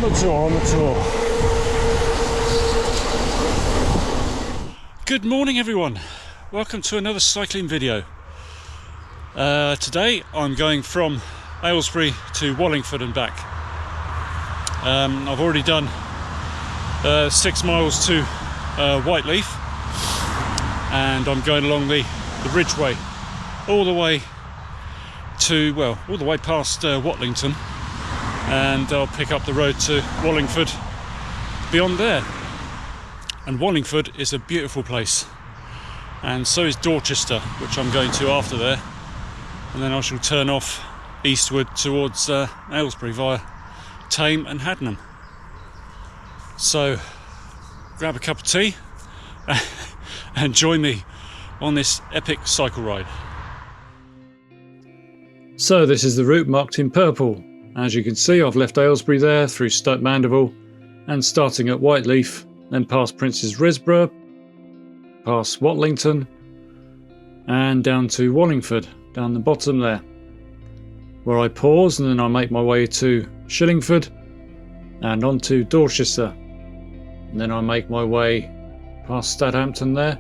the tour. Good morning everyone, welcome to another cycling video. Today I'm going from Aylesbury to Wallingford and back. I've already done 6 miles to Whiteleaf, and I'm going along the Ridgeway all the way to, well, all the way past Watlington, and I'll pick up the road to Wallingford beyond there. And Wallingford is a beautiful place, and so is Dorchester, which I'm going to after there, and then I shall turn off eastward towards Aylesbury via Thame and Haddenham. So grab a cup of tea and join me on this epic cycle ride. So this is the route marked in purple. As you can see, I've left Aylesbury there through Stoke Mandeville and starting at Whiteleaf, then past Prince's Risborough, past Watlington and down to Wallingford, down the bottom there, where I pause, and then I make my way to Shillngford and on to Dorchester, and then I make my way past Stadhampton there,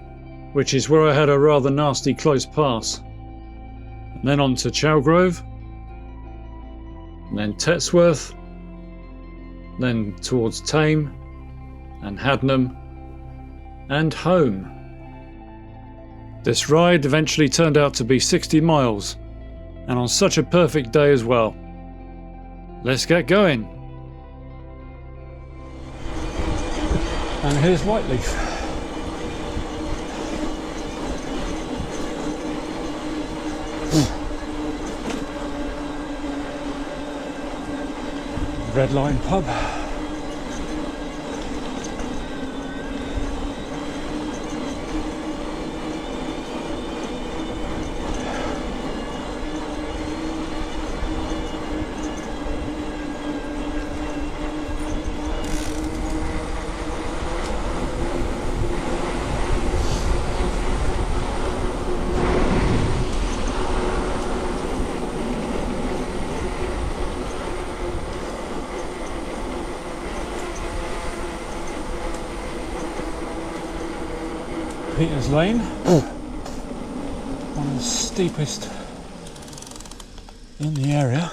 which is where I had a rather nasty close pass, and then on to Chalgrove, and then Tetsworth, then towards Thame and Haddenham and home. This ride eventually turned out to be 60 miles, and on such a perfect day as well. Let's get going. And here's Whiteleaf. Red Line pub. Peter's Lane, one of the steepest in the area.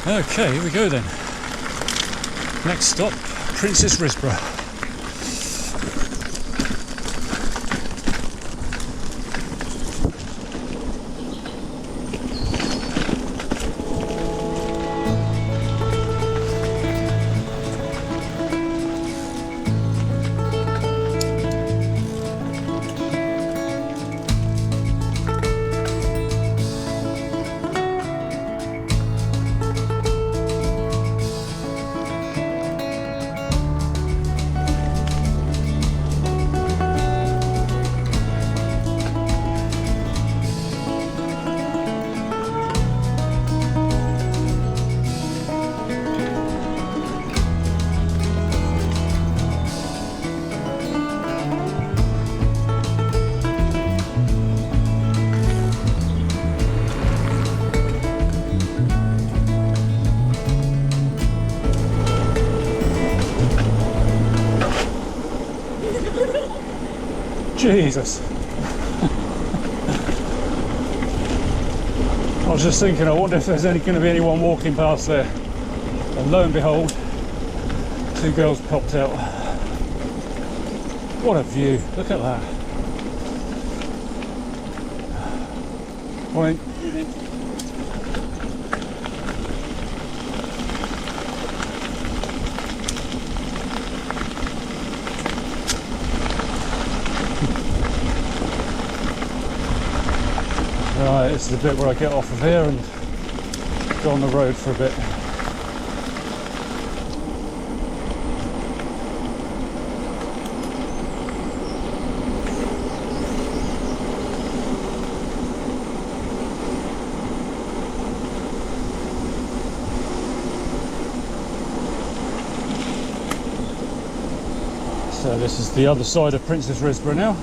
Okay, here we go then. Next stop, Prince's Risborough. Jesus. I was just thinking, I wonder if there's going to be anyone walking past there. And lo and behold, 2 girls popped out. What a view, look at that. Morning. Right, this is the bit where I get off of here and go on the road for a bit. So this is the other side of Prince's Risborough now.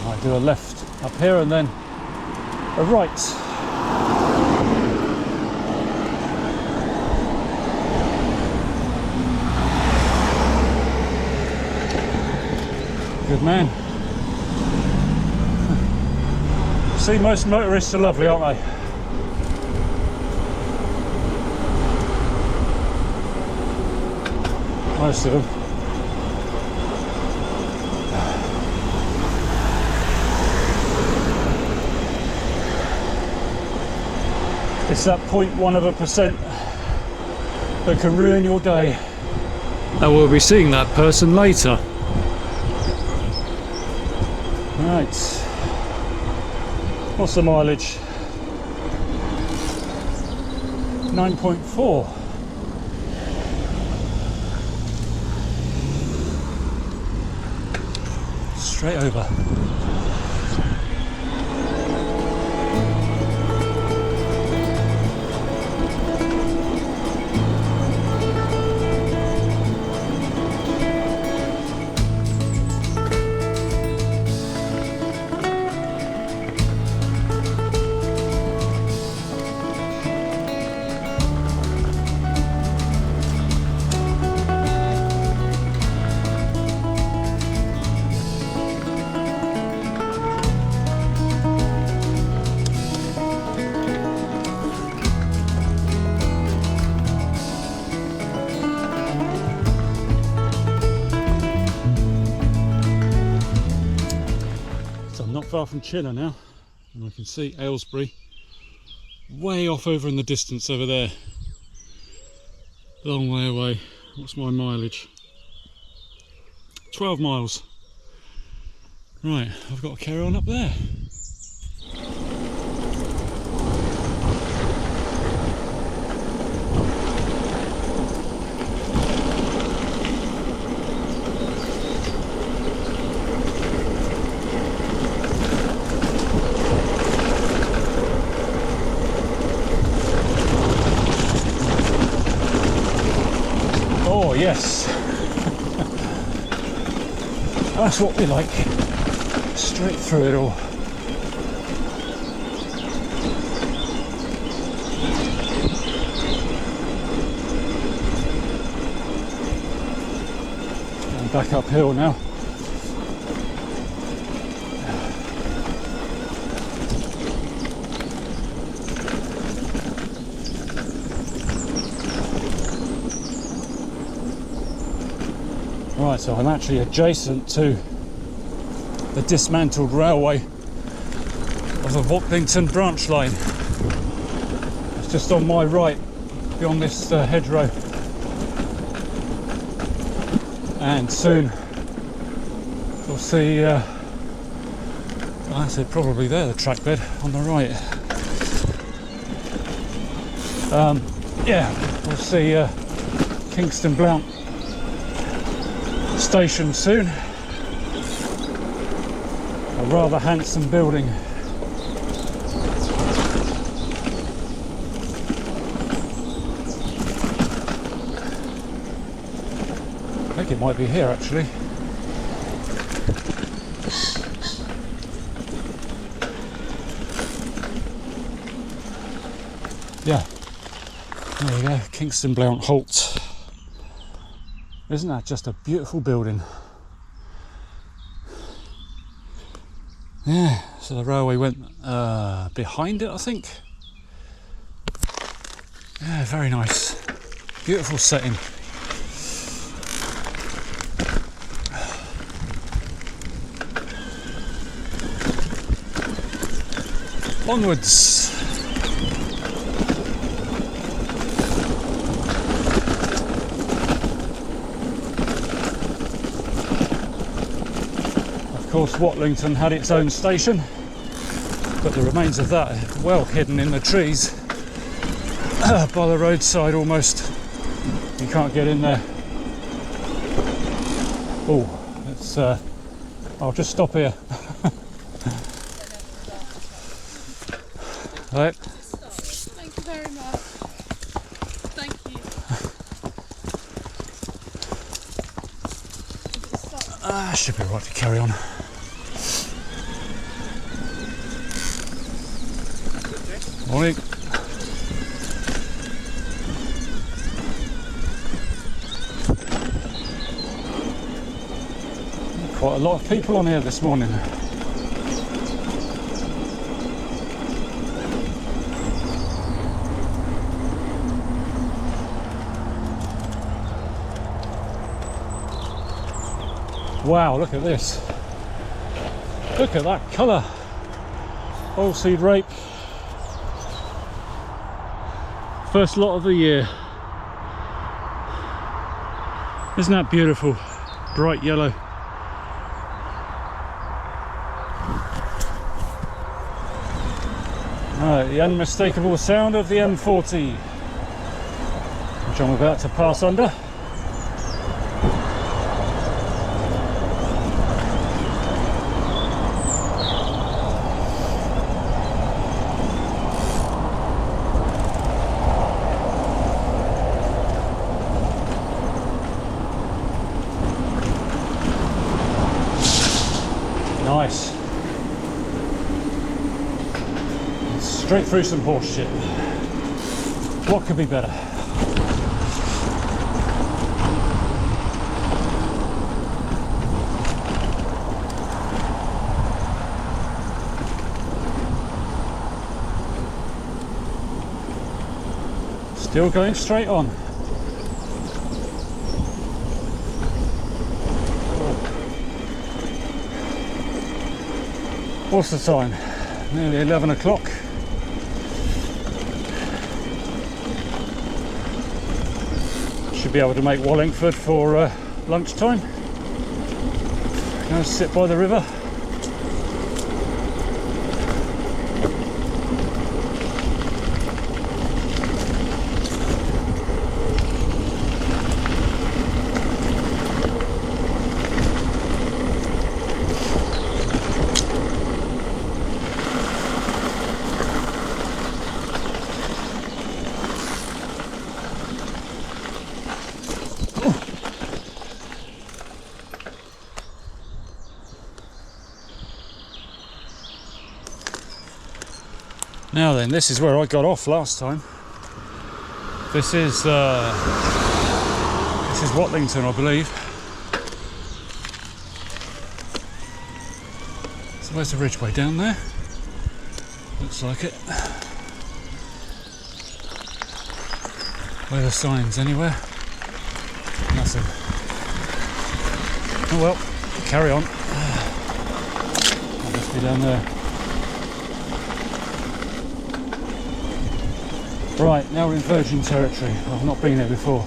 I do a left up here and then a right. Good man. See, most motorists are lovely, aren't they? Most of them. It's that 0.1% that can ruin your day. And we'll be seeing that person later. Right. What's the mileage? 9.4. Straight over. Far from Chiller now, and I can see Aylesbury way off over in the distance over there. Long way away. What's my mileage? 12 miles. Right, I've got to carry on up there. Yes, that's what we like, straight through it all. And back uphill now. Right, so I'm actually adjacent to the dismantled railway of the Watlington branch line. It's just on my right, beyond this hedgerow. And soon we'll see, I said probably there, the track bed on the right. Yeah, we'll see Kingston Blount station soon. A rather handsome building. I think it might be here actually. Yeah, there you go, Kingston Blount Halt. Isn't that just a beautiful building? Yeah, so the railway went behind it, I think. Yeah, very nice. Beautiful setting. Onwards. Of course, Watlington had its own station, but the remains of that are well hidden in the trees by the roadside almost. You can't get in there. Oh, it's I'll just stop here. Right. Thank you very much. Thank you. Should be right to carry on. Morning. Quite a lot of people on here this morning. Wow, look at this. Look at that colour. Oilseed rape. First lot of the year. Isn't that beautiful? Bright yellow. Right, the unmistakable sound of the M40, which I'm about to pass under. Nice. Straight through some horse shit. What could be better? Still going straight on. What's the time? Nearly 11 o'clock. Should be able to make Wallingford for lunchtime. Go sit by the river. Now then, this is where I got off last time. This is Watlington, I believe. So where's the Ridgeway? Down there? Looks like it. Where are the signs anywhere? Nothing. Oh well, carry on. I'll just be down there. Right, now we're in virgin territory. I've not been there before.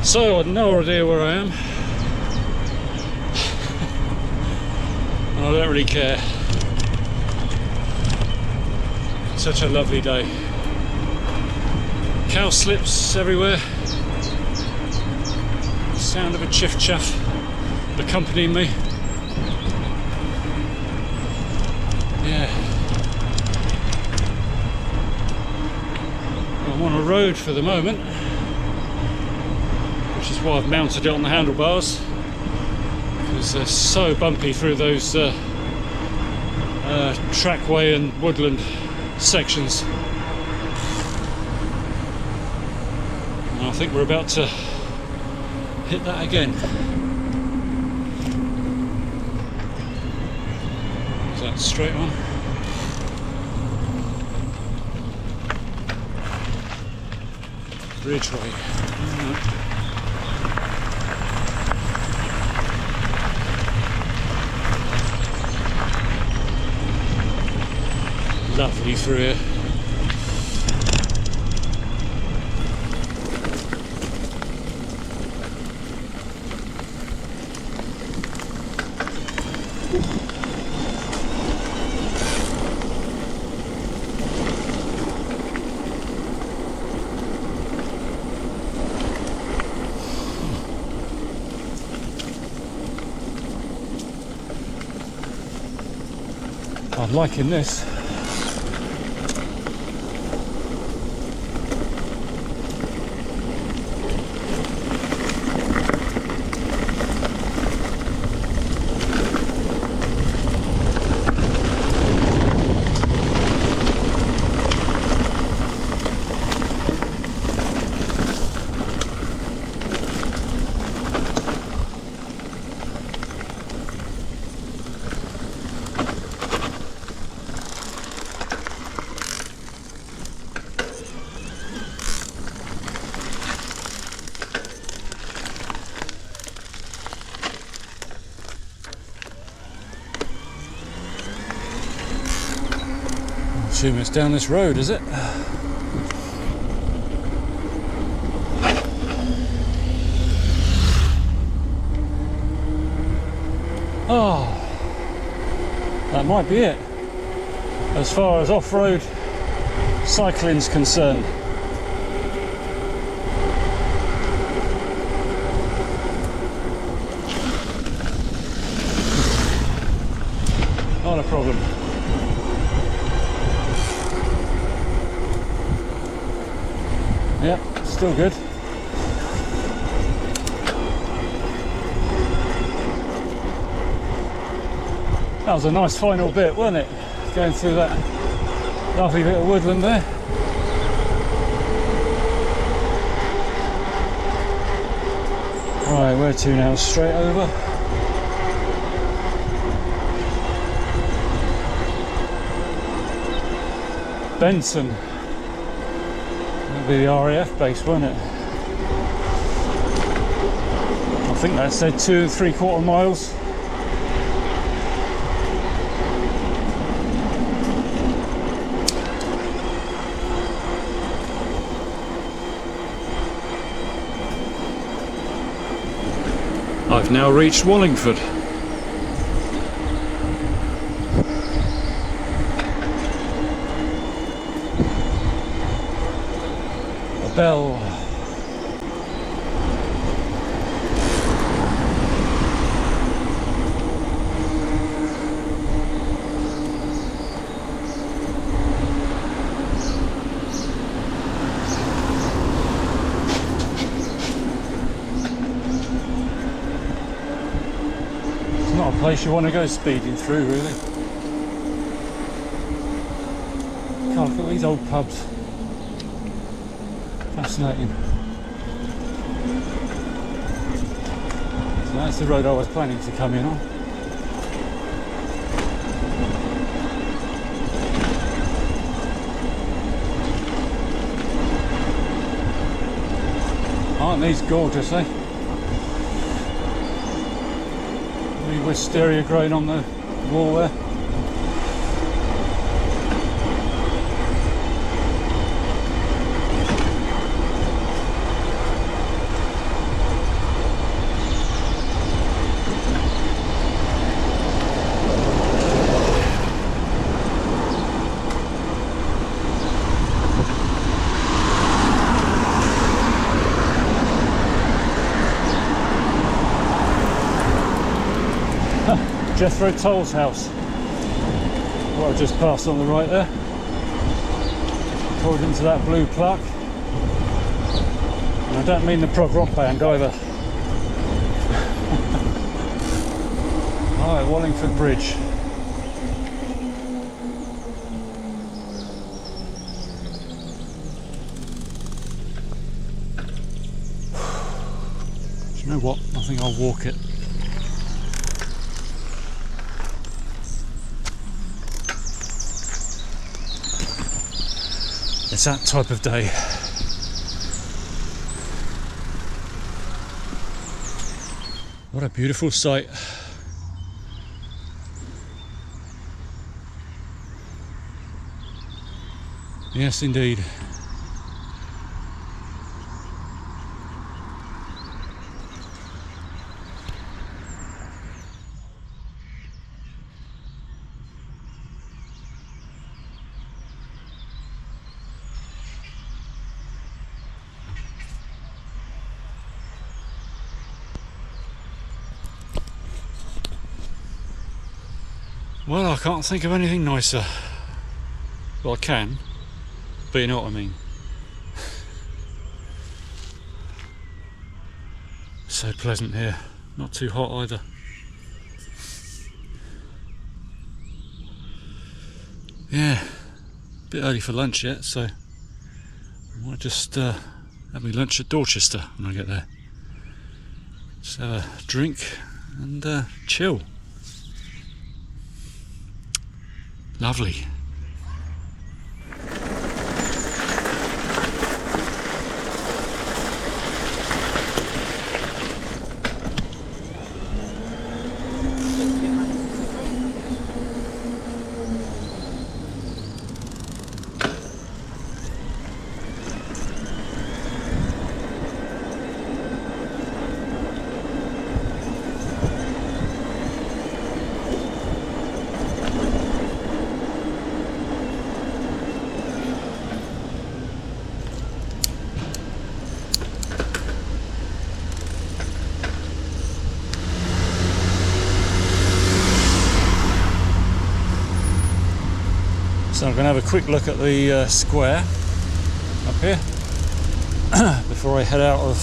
So I've no idea where I am. And I don't really care. Such a lovely day. Cow slips everywhere. The sound of a chiff chaff accompanying me. Yeah. I'm on a road for the moment, which is why I've mounted it on the handlebars, because they're so bumpy through those trackway and woodland sections. And I think we're about to hit that again. Is that straight on? Ridgeway. Lovely through here. I'm liking this. 2 minutes down this road, is it? Oh, that might be it as far as off-road cycling's concerned. Not a problem. Yep, still good. That was a nice final bit, wasn't it? Going through that lovely bit of woodland there. Right, where to now? Straight over. Benson. That'll be the RAF base, won't it? I think that said 2 3/4 miles. I've now reached Wallingford. A bell. Not a place you want to go speeding through, really. Can't look at these old pubs. Fascinating. So that's the road I was planning to come in on. Aren't these gorgeous, eh? Wisteria growing on the wall there. Jethro Toll's house. What I just passed on the right there. According to that blue plaque. And I don't mean the prog rock band either. Alright, Wallingford Bridge. Do you know what? I think I'll walk it. It's that type of day. What a beautiful sight. Yes, indeed. Well, I can't think of anything nicer. Well, I can, but you know what I mean. So pleasant here, not too hot either. Yeah, a bit early for lunch yet, so I might just have my lunch at Dorchester when I get there. Just have a drink and chill. Lovely. So I'm going to have a quick look at the square up here before I head out of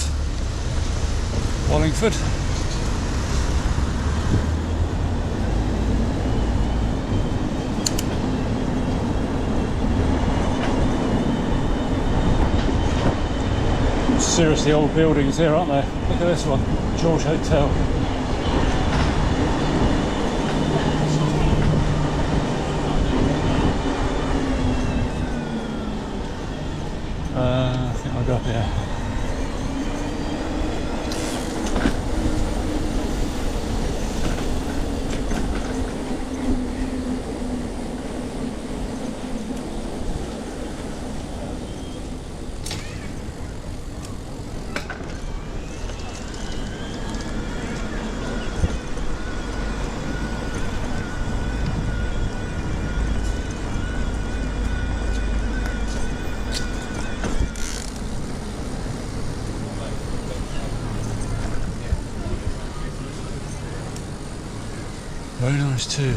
Wallingford. Seriously old buildings here, aren't there? Look at this one, George Hotel. I think I'll go up here. Very nice too.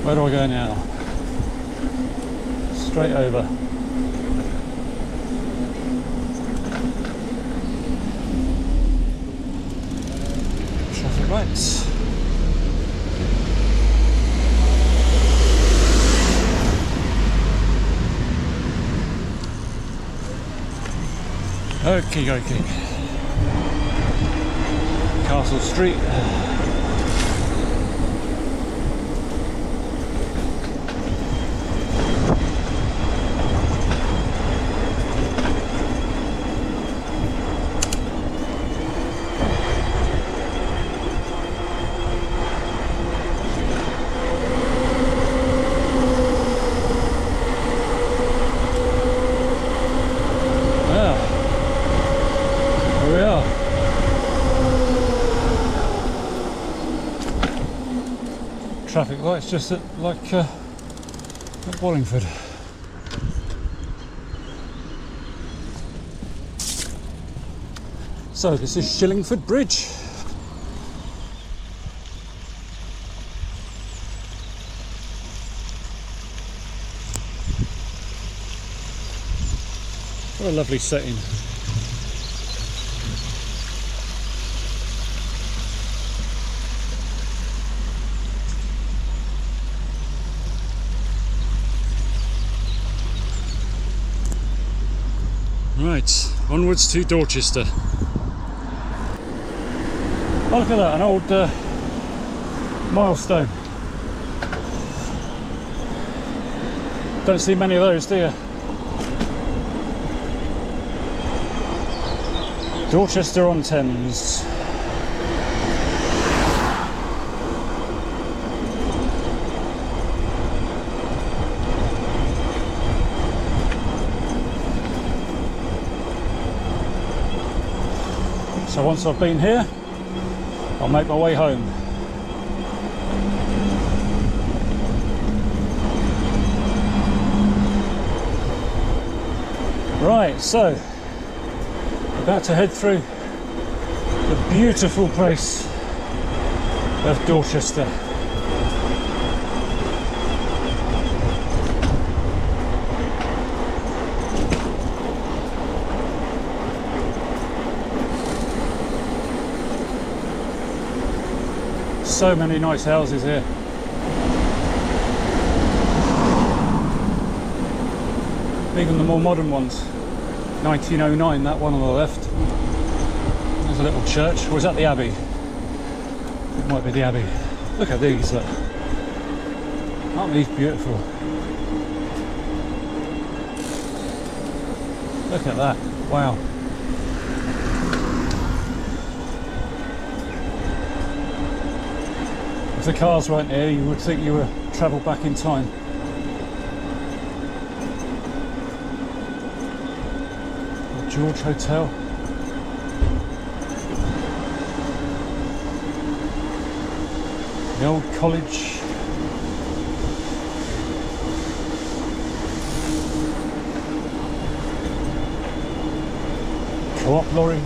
Where do I go now? Straight over. Traffic lights. Okay. Castle Street. Traffic lights just at Wallingford. So this is Shillngford Bridge. What a lovely setting. Right, onwards to Dorchester. Oh, look at that, an old milestone. Don't see many of those, do you? Dorchester-on-Thames. So once I've been here, I'll make my way home. Right, so about to head through the beautiful place of Dorchester. So many nice houses here. Even the more modern ones. 1909, that one on the left. There's a little church. Or is that the Abbey? It might be the Abbey. Look at these, look. Aren't these beautiful? Look at that. Wow. If the cars weren't here, you would think you were travelled back in time. The George Hotel. The old college. Co-op lorry.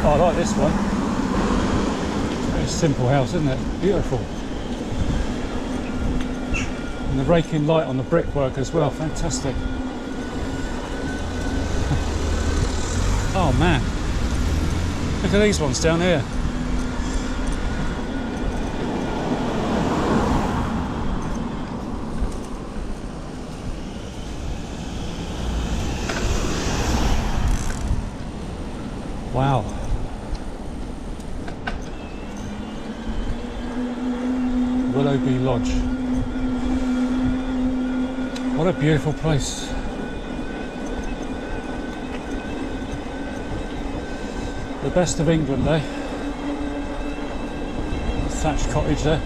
Oh, I like this one. Very simple house, isn't it? Beautiful. And the raking light on the brickwork as well, fantastic. Oh man, look at these ones down here. Wow. Willoughby Lodge. What a beautiful place. The best of England, eh? Thatched cottage there.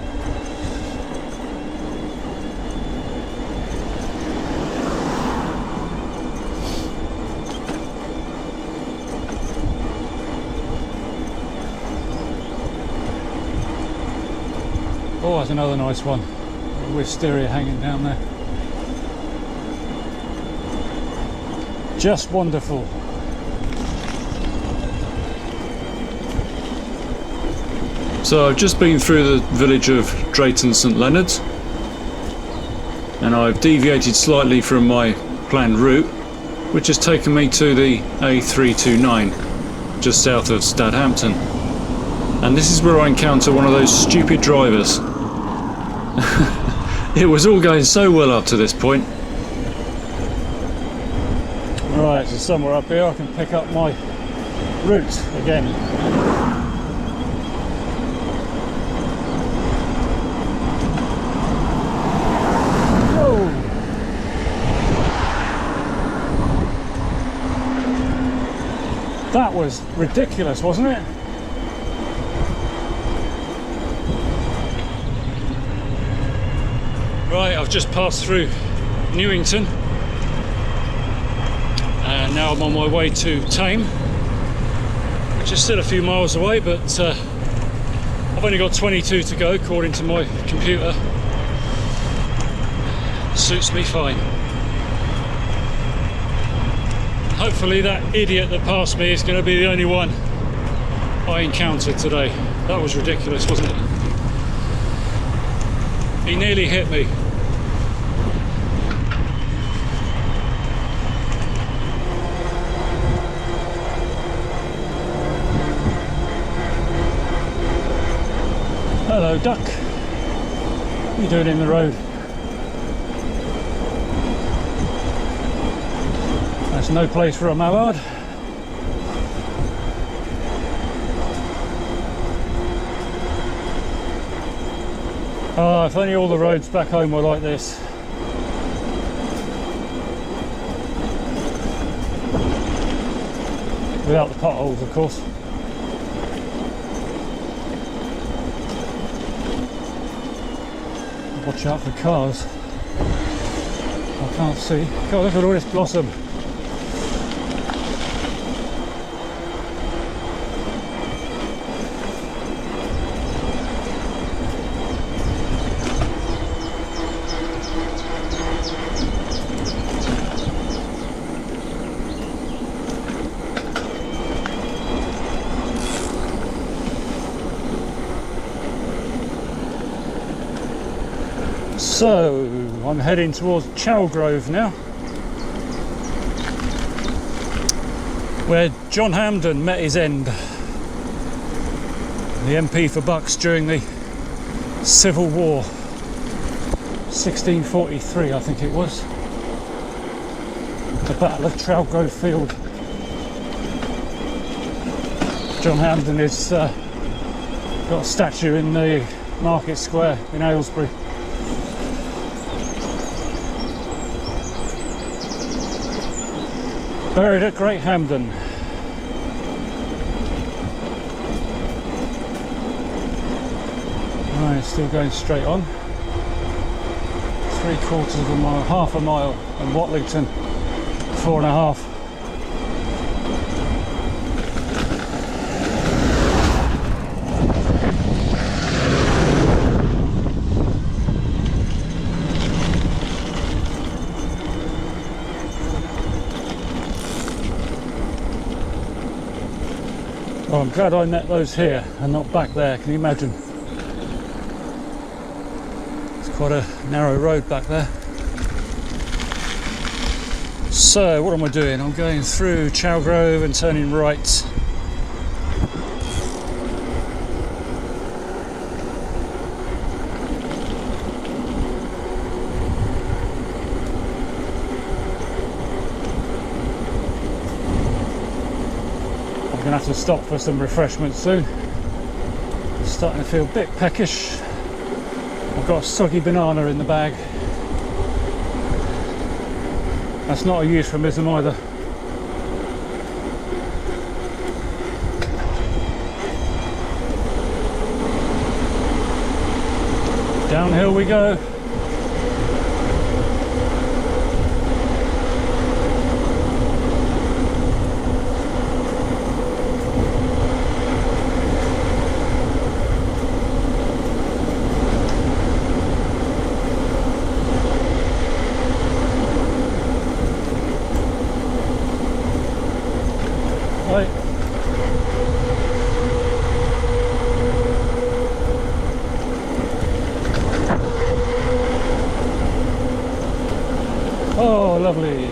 Oh, that's another nice one. Wisteria hanging down there. Just wonderful. So I've just been through the village of Drayton St Leonard's and I've deviated slightly from my planned route, which has taken me to the A329 just south of Stadhampton, and this is where I encounter one of those stupid drivers. It was all going so well up to this point. Right, so somewhere up here I can pick up my route again. That was ridiculous, wasn't it? Right, I've just passed through Newington and now I'm on my way to Thame, which is still a few miles away, but I've only got 22 to go according to my computer. Suits me fine. Hopefully that idiot that passed me is going to be the only one I encountered today. That was ridiculous, wasn't it? He nearly hit me. Hello, duck. What are you doing in the road? That's no place for a mallard. Oh, if only all the roads back home were like this. Without the potholes, of course. Watch out for cars. I can't see. God, look at all this blossom. So, I'm heading towards Chalgrove now, where John Hampden met his end, the MP for Bucks during the Civil War, 1643 I think it was, the Battle of Chalgrove Field. John Hampden is got a statue in the Market Square in Aylesbury. Buried at Great Hampden. Right, still going straight on. 3/4 of a mile, half a mile, and Watlington 4.5. Oh, I'm glad I met those here and not back there. Can you imagine? It's quite a narrow road back there. So what am I doing? I'm going through Chalgrove and turning right. I'm going to have to stop for some refreshments soon. I'm starting to feel a bit peckish. I've got a soggy banana in the bag. That's not a euphemism either. Downhill we go. Right. Oh, lovely.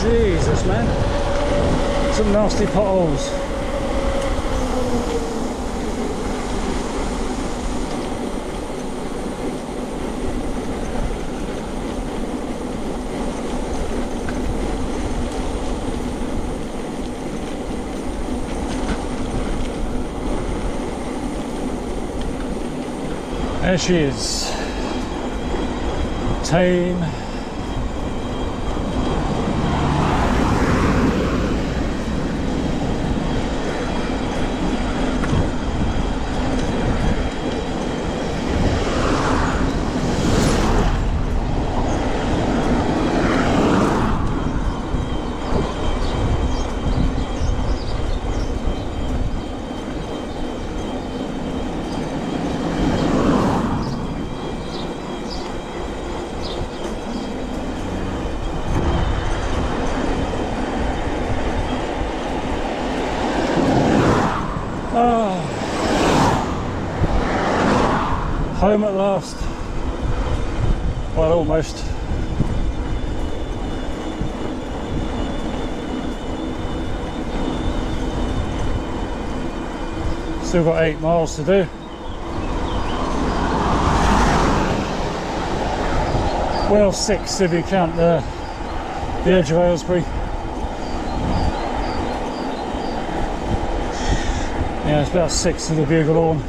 Jesus, man. Some nasty potholes. There she is. Tame. Home at last. Well, almost. Still got 8 miles to do. Well, 6 if you count the edge of Aylesbury. Yeah, it's about 6 to the Bugle Horn.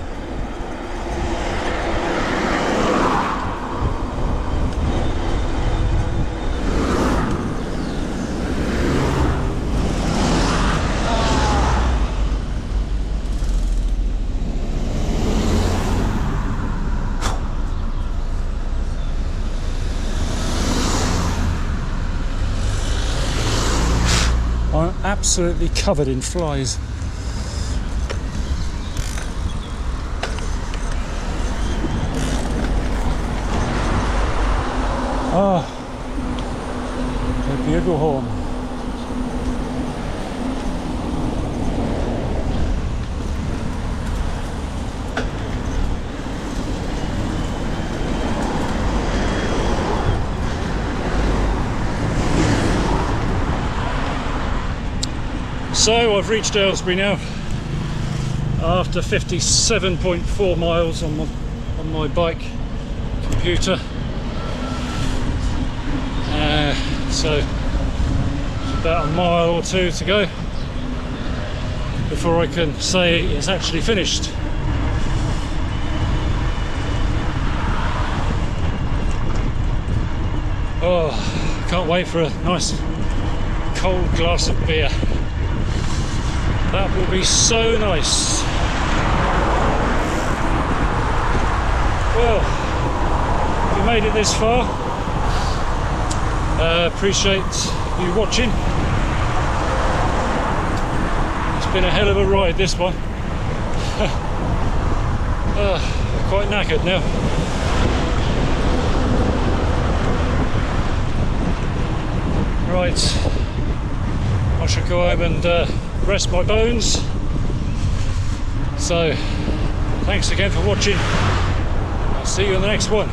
I'm absolutely covered in flies. Ah, the Bugle Horn. So I've reached Aylesbury now after 57.4 miles on my bike computer. So it's about a mile or 2 to go before I can say it's actually finished. Oh, can't wait for a nice cold glass of beer. That will be so nice. Well, if you made it this far, appreciate you watching. It's been a hell of a ride, this one. Quite knackered now. Right, I should go home and rest my bones. So, thanks again for watching. I'll see you in the next one.